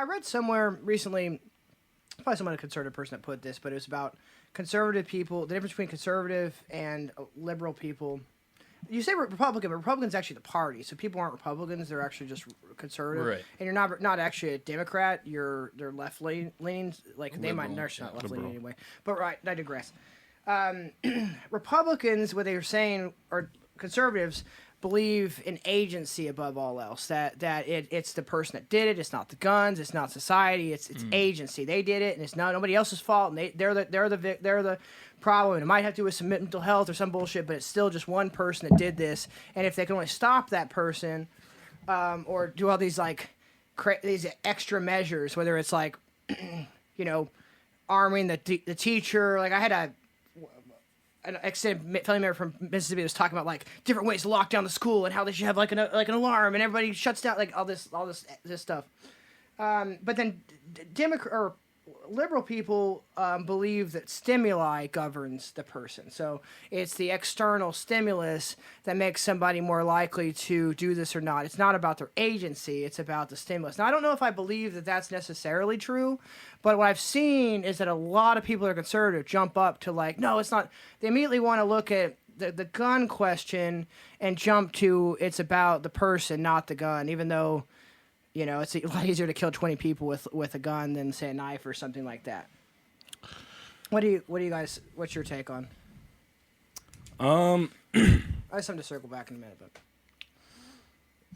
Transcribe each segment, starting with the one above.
I read somewhere recently, probably some conservative person that put this, but it was about conservative people, the difference between conservative and liberal people. You say Republican, but Republican's actually the party. So people aren't Republicans; they're actually just conservative. Right. And you're not actually a Democrat. They're left leaning. Like they might they're not left leaning anyway. But right, I digress. Republicans, what they were saying, or conservatives believe in agency above all else. That it's the person that did it. It's not the guns. It's not society. It's agency. They did it, and it's not nobody else's fault. And they're the problem. And it might have to do with some mental health or some bullshit, but it's still just one person that did this. And if they can only stop that person, or do all these like these extra measures, whether it's like, arming the teacher. Like I had an extended family member from Mississippi was talking about like different ways to lock down the school and how they should have like an alarm and everybody shuts down, like all this stuff. But then liberal people believe that stimuli governs the person. So it's the external stimulus that makes somebody more likely to do this or not. It's not about their agency. It's about the stimulus. Now, I don't know if I believe that that's necessarily true, but what I've seen is that a lot of people that are conservative jump up to like, no, it's not. They immediately want to look at the gun question and jump to it's about the person, not the gun, even though... it's a lot easier to kill 20 people with a gun than say a knife or something like that. What do you guys? What's your take on? I have something to circle back in a minute, but.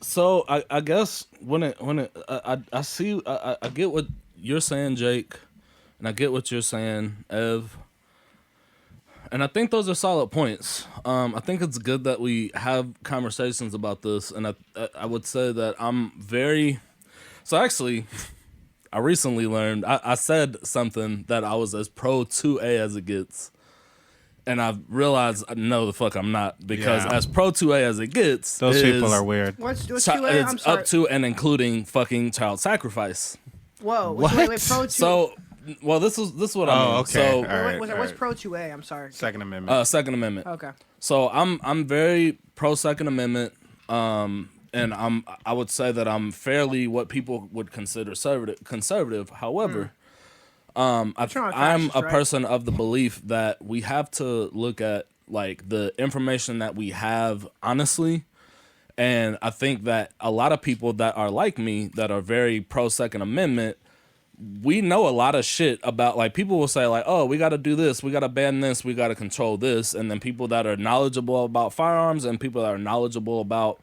So I guess I see I get what you're saying, Jake, and I get what you're saying, Ev. And I think those are solid points. I think it's good that we have conversations about this, and I would say that I'm very... So actually, I recently learned... I said something that I was as pro 2A as it gets, and I've realized, no, the fuck I'm not, because as pro 2A as it gets... Those people are weird. What's 2A? I'm sorry. Up to and including fucking child sacrifice. Whoa. What? Wait, pro 2... So... Well, this is what I mean. Okay. So, what's pro 2A? I'm sorry. Second Amendment. Second Amendment. Okay. So I'm very pro Second Amendment, and I would say that I'm fairly what people would consider conservative. However, I'm a person of the belief that we have to look at like the information that we have honestly. And I think that a lot of people that are like me, that are very pro Second Amendment, we know a lot of shit about, like, people will say like, oh, we got to do this, we got to ban this, we got to control this. And then people that are knowledgeable about firearms and people that are knowledgeable about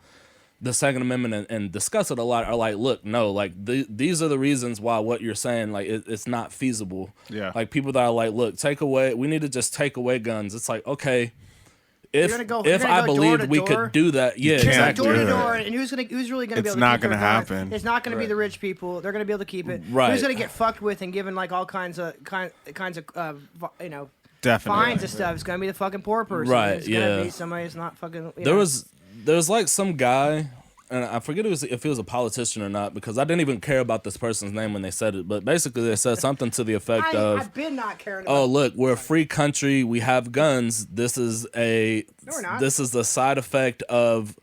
the Second Amendment and discuss it a lot are like, look, no, like these are the reasons why what you're saying, like it's not feasible. Yeah. Like people that are like, look, we need to just take away guns. It's like, okay, if I believed we could do that, exactly. Door to door, and who's really gonna be able to? It's not gonna happen. It's not gonna be the rich people. They're gonna be able to keep it. Right. Who's gonna get fucked with and given like all kinds of Definitely. fines and stuff? It's gonna be the fucking poor person. Right. It's gonna be somebody who's not fucking. There's like some guy, and I forget if he was a politician or not, because I didn't even care about this person's name when they said it. But basically, they said something to the effect of, I've been not caring about. "Oh, look, we're a free country. We have guns. This is the side effect of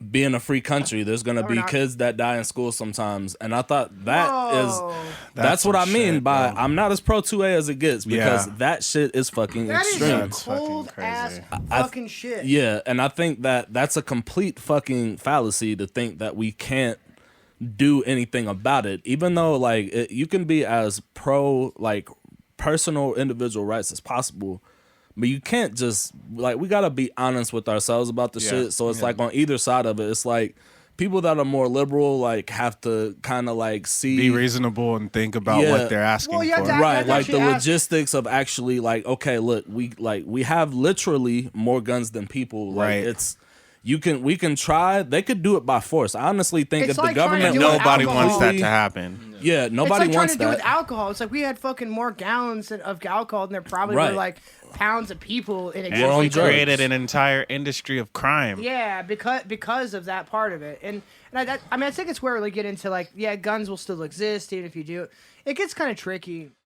being a free country. There's gonna be kids that die in school sometimes." And I thought that's what I mean by I'm not as pro 2A as it gets, because that shit is fucking extreme. That is some cold ass fucking shit. Yeah, and I think that's a complete fucking fallacy to think that we can't do anything about it, even though like you can be as pro like personal individual rights as possible. But you can't just, like, we got to be honest with ourselves about the shit. So it's like on either side of it, it's like people that are more liberal, like, have to kind of, like, be reasonable and think about what they're asking for. Right, like the logistics of actually, like, okay, look, we have literally more guns than people. Like, we can try. They could do it by force. I honestly think if the government... Nobody wants that to happen. Yeah, nobody wants that. It's like trying to do with alcohol. It's like we had fucking more gallons of alcohol than there probably were, like, pounds of people in existence. And we created an entire industry of crime. Yeah, because of that part of it. And I mean, I think it's where we get into, like, guns will still exist even if you do it. It gets kind of tricky.